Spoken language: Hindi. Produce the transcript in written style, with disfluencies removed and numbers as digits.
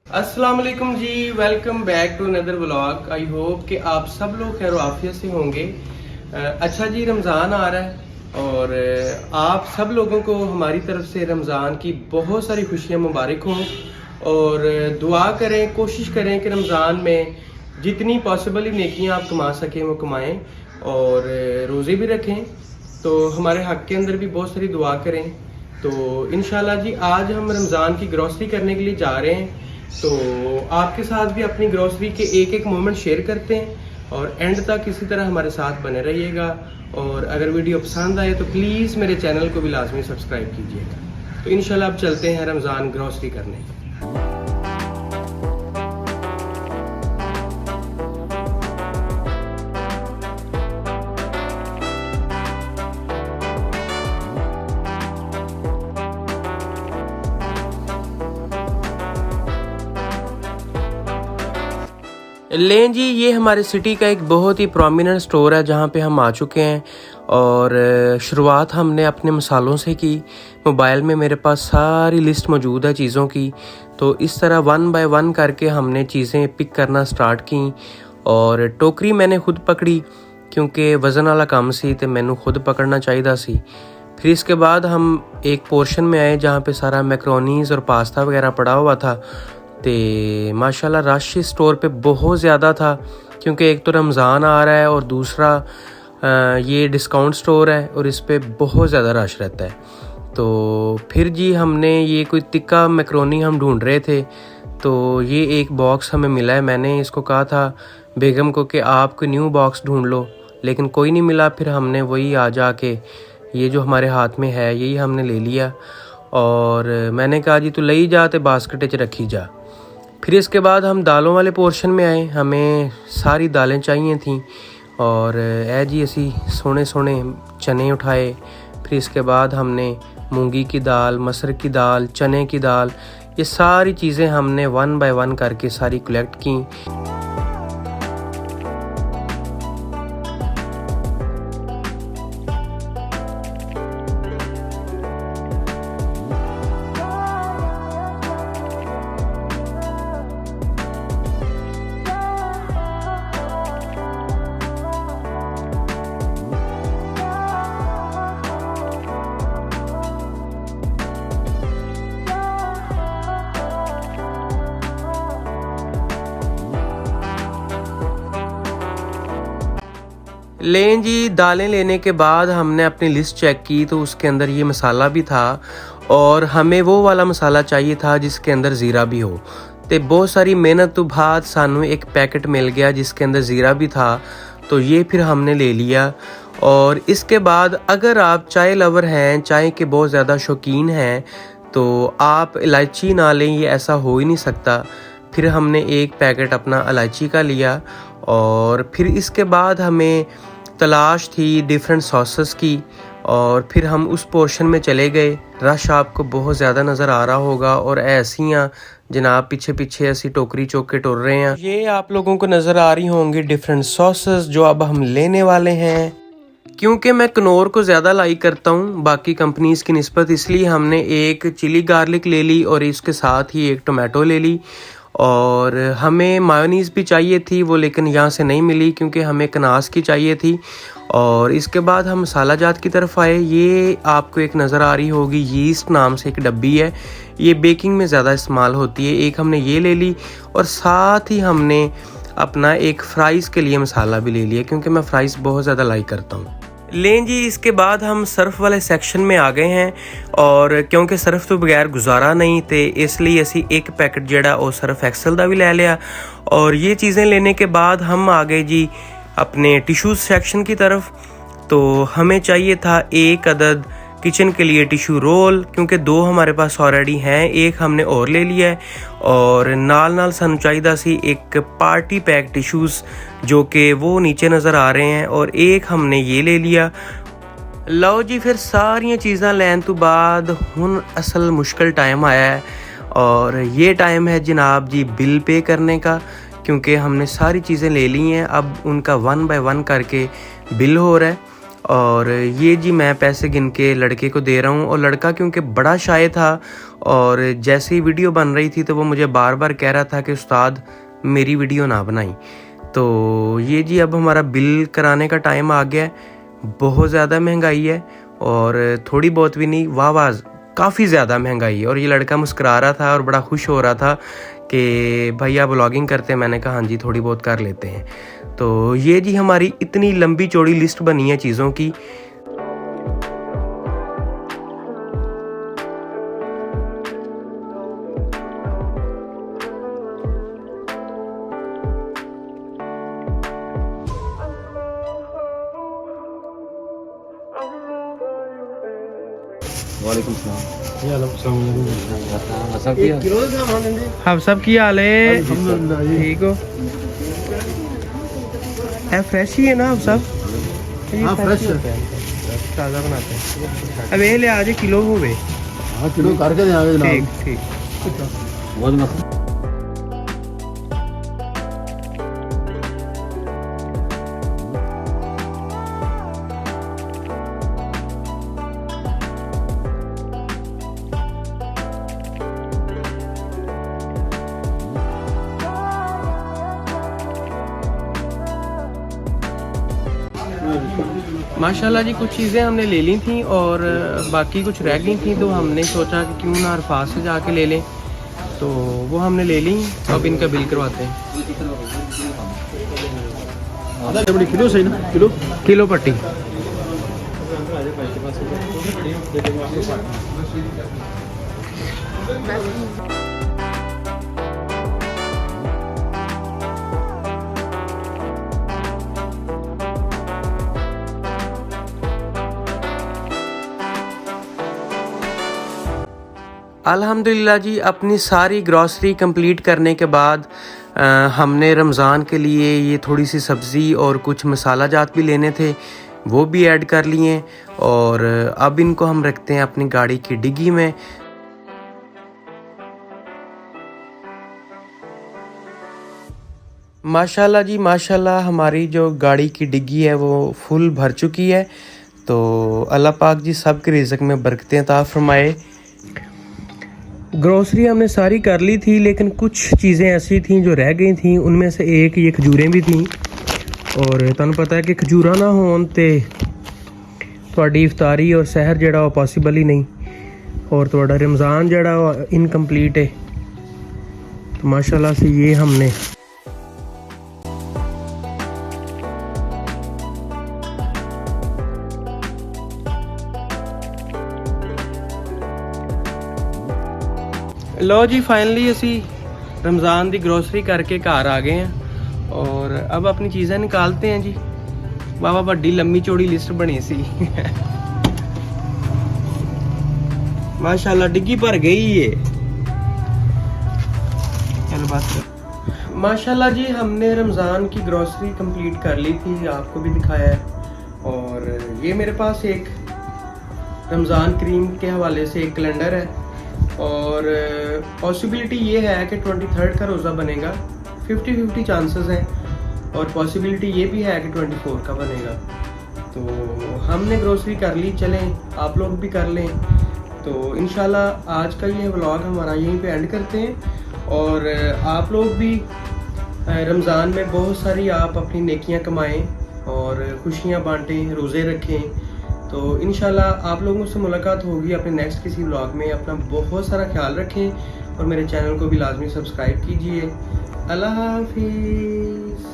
अस्सलाम वालेकुम जी, welcome back to another vlog. I hope कि आप सब लोग खैर आफियत से होंगे। अच्छा जी, रमज़ान आ रहा है और आप सब लोगों को हमारी तरफ से रमज़ान की बहुत सारी खुशियाँ मुबारक हों और दुआ करें, कोशिश करें कि रमज़ान में जितनी पॉसिबल नेकियां आप कमा सकें वो कमाएं और रोज़े भी रखें। तो हमारे हक़ के अंदर भी बहुत सारी दुआ करें। तो इंशाल्लाह जी आज हम रमज़ान की ग्रॉसरी करने के लिए जा रहे हैं, तो आपके साथ भी अपनी ग्रोसरी के एक एक मोमेंट शेयर करते हैं और एंड तक इसी तरह हमारे साथ बने रहिएगा। और अगर वीडियो पसंद आए तो प्लीज़ मेरे चैनल को भी लाजमी सब्सक्राइब कीजिएगा। तो इंशाल्लाह अब चलते हैं रमज़ान ग्रोसरी करने। लें जी, ये हमारे सिटी का एक बहुत ही प्रोमिनेंट स्टोर है जहाँ पे हम आ चुके हैं और शुरुआत हमने अपने मसालों से की। मोबाइल में मेरे पास सारी लिस्ट मौजूद है चीज़ों की, तो इस तरह 1 बाय 1 करके हमने चीज़ें पिक करना स्टार्ट की। और टोकरी मैंने खुद पकड़ी क्योंकि वज़न वाला काम सी तो मैनू खुद पकड़ना चाहिए सी। फिर इसके बाद हम एक पोर्शन में आए जहाँ पे सारा मैक्रोनीज़ और पास्ता वगैरह पड़ा हुआ था। तो माशाल्लाह रश इस स्टोर पे बहुत ज़्यादा था क्योंकि एक तो रमज़ान आ रहा है और दूसरा ये डिस्काउंट स्टोर है और इस पे बहुत ज़्यादा रश रहता है। तो फिर जी हमने ये कोई तिक्का मैक्रोनी हम ढूंढ रहे थे, तो ये एक बॉक्स हमें मिला है। मैंने इसको कहा था बेगम को कि आप कोई न्यू बॉक्स ढूंढ लो, लेकिन कोई नहीं मिला। फिर हमने वही आ जा के ये जो हमारे हाथ में है यही हमने ले लिया और मैंने कहा जी तू ले ही जा तो बास्केट च रखी जा। फिर इसके बाद हम दालों वाले पोर्शन में आए। हमें सारी दालें चाहिए थी और जी असी सोने सोने चने उठाए। फिर इसके बाद हमने मूंगी की दाल, मसर की दाल, चने की दाल, ये सारी चीज़ें हमने 1 बाय 1 करके सारी कलेक्ट की। लें जी, दालें लेने के बाद हमने अपनी लिस्ट चेक की तो उसके अंदर ये मसाला भी था और हमें वो वाला मसाला चाहिए था जिसके अंदर ज़ीरा भी हो। तो बहुत सारी मेहनत तो बाद सानू एक पैकेट मिल गया जिसके अंदर ज़ीरा भी था, तो ये फिर हमने ले लिया। और इसके बाद अगर आप चाय लवर हैं, चाय के बहुत ज़्यादा शौकीन हैं, तो आप इलायची ना लें, ये ऐसा हो ही नहीं सकता। फिर हमने एक पैकेट अपना इलायची का लिया और फिर इसके बाद हमें तलाश थी डिफरेंट सॉसेस की और फिर हम उस पोर्शन में चले गए। रश आपको बहुत ज़्यादा नज़र आ रहा होगा और ऐसियाँ जनाब पीछे पीछे ऐसी टोकरी चौक के टुर रहे हैं। ये आप लोगों को नज़र आ रही होंगी डिफरेंट सॉसेस जो अब हम लेने वाले हैं। क्योंकि मैं कनौर को ज़्यादा लाइक करता हूँ बाकी कंपनीज़ की निस्बत, इसलिए हमने एक चिली गार्लिक ले ली और इसके साथ ही एक टोमेटो ले ली। और हमें मायोनीज़ भी चाहिए थी वो, लेकिन यहाँ से नहीं मिली क्योंकि हमें कनास की चाहिए थी। और इसके बाद हम मसाला जात की तरफ आए। ये आपको एक नज़र आ रही होगी, यीस्ट नाम से एक डब्बी है, ये बेकिंग में ज़्यादा इस्तेमाल होती है। एक हमने ये ले ली और साथ ही हमने अपना एक फ़्राइज़ के लिए मसाला भी ले लिया क्योंकि मैं फ़्राइज़ बहुत ज़्यादा लाइक करता हूँ। लें जी, इसके बाद हम सर्फ वाले सेक्शन में आ गए हैं और क्योंकि सर्फ तो बगैर गुजारा नहीं थे इसलिए असी एक पैकेट जड़ा और सर्फ एक्सल का भी ले लिया। और ये चीज़ें लेने के बाद हम आ गए जी अपने टिश्यू सेक्शन की तरफ। तो हमें चाहिए था एक अदद किचन के लिए टिश्यू रोल क्योंकि 2 हमारे पास ऑलरेडी हैं, एक हमने और ले लिया है। और नाल नाल सानू चाहिए सी एक पार्टी पैक टिश्यूज़ जो कि वो नीचे नज़र आ रहे हैं और एक हमने ये ले लिया। लो जी, फिर सारिया चीज़ां लैन तो बाद हुन असल मुश्किल टाइम आया है और ये टाइम है जनाब जी बिल पे करने का, क्योंकि हमने सारी चीज़ें ले ली हैं। अब उनका 1 बाय 1 करके बिल हो रहा है और ये जी मैं पैसे गिन के लड़के को दे रहा हूँ। और लड़का क्योंकि बड़ा शाय था और जैसे ही वीडियो बन रही थी तो वो मुझे बार बार कह रहा था कि उस्ताद मेरी वीडियो ना बनाई। तो ये जी अब हमारा बिल कराने का टाइम आ गया है। बहुत ज़्यादा महंगाई है और थोड़ी बहुत भी नहीं, वाह काफ़ी ज़्यादा महंगाई है। और ये लड़का मुस्कुरा रहा था और बड़ा खुश हो रहा था कि भैया ब्लॉगिंग करते हैं। मैंने कहा हाँ जी थोड़ी बहुत कर लेते हैं। तो ये जी हमारी इतनी लंबी चौड़ी लिस्ट बनी है चीज़ों की। वालेकुम सलाम। आप सब की हाल है? ठीक हो? फ्रेश ही है ना आप सब? हाँ फ्रेश है, ताज़ा बनाते हैं। अब ये ले आज किलो हो गए। हाँ किलो करके दे आगे जनाब। ठीक ठीक। बहुत मस्त। माशाल्लाह जी कुछ चीज़ें हमने ले ली थी और बाकी कुछ रह गई थी, तो हमने सोचा कि क्यों ना अरफात से जाके ले लें। तो वो हमने ले ली। अब इनका बिल करवाते हैं। किलो सही ना? किलो पट्टी। अल्हम्दुलिल्लाह जी अपनी सारी ग्रॉसरी कंप्लीट करने के बाद हमने रमज़ान के लिए ये थोड़ी सी सब्ज़ी और कुछ मसाला जात भी लेने थे, वो भी ऐड कर लिए। और अब इनको हम रखते हैं अपनी गाड़ी की डिग्गी में। माशाल्लाह जी माशाल्लाह हमारी जो गाड़ी की डिग्गी है वो फुल भर चुकी है। तो अल्लाह पाक जी सब के रिज़्क़ में बरकतें अता फरमाए। ग्रोसरी हमने सारी कर ली थी, लेकिन कुछ चीज़ें ऐसी थीं जो रह गई थीं। उनमें से एक ये खजूरें भी थीं। और तुहानू पता है कि खजूरा ना होन ते तुहाडी इफ्तारी और सहर जड़ा वो पॉसिबल ही नहीं, और तुहाडा रमज़ान जड़ा इनकम्प्लीट है। तो माशाल्लाह से ये हमने लो जी फाइनली असी रमज़ान की ग्रोसरी करके घर आ गए हैं और अब अपनी चीज़ें निकालते हैं जी। वाह बड़ी लंबी चौड़ी लिस्ट बनी सी। माशाल्लाह डिग्गी भर गई है। चलो बस माशाल्लाह जी हमने रमज़ान की ग्रोसरी कंप्लीट कर ली थी, आपको भी दिखाया है। और ये मेरे पास एक रमज़ान करीम के हवाले से एक कैलेंडर है और पॉसिबिलिटी ये है कि 23 का रोज़ा बनेगा, 50-50 चांसेस हैं। और पॉसिबिलिटी ये भी है कि 24 का बनेगा। तो हमने ग्रोसरी कर ली, चलें आप लोग भी कर लें। तो इंशाल्लाह आज का ये व्लॉग हमारा यहीं पे एंड करते हैं। और आप लोग भी रमज़ान में बहुत सारी आप अपनी नेकियां कमाएं और खुशियां बांटें, रोज़े रखें। तो इंशाल्लाह आप लोगों से मुलाकात होगी अपने नेक्स्ट किसी व्लॉग में। अपना बहुत सारा ख्याल रखें और मेरे चैनल को भी लाजमी सब्सक्राइब कीजिए। अल्लाह हाफिज़।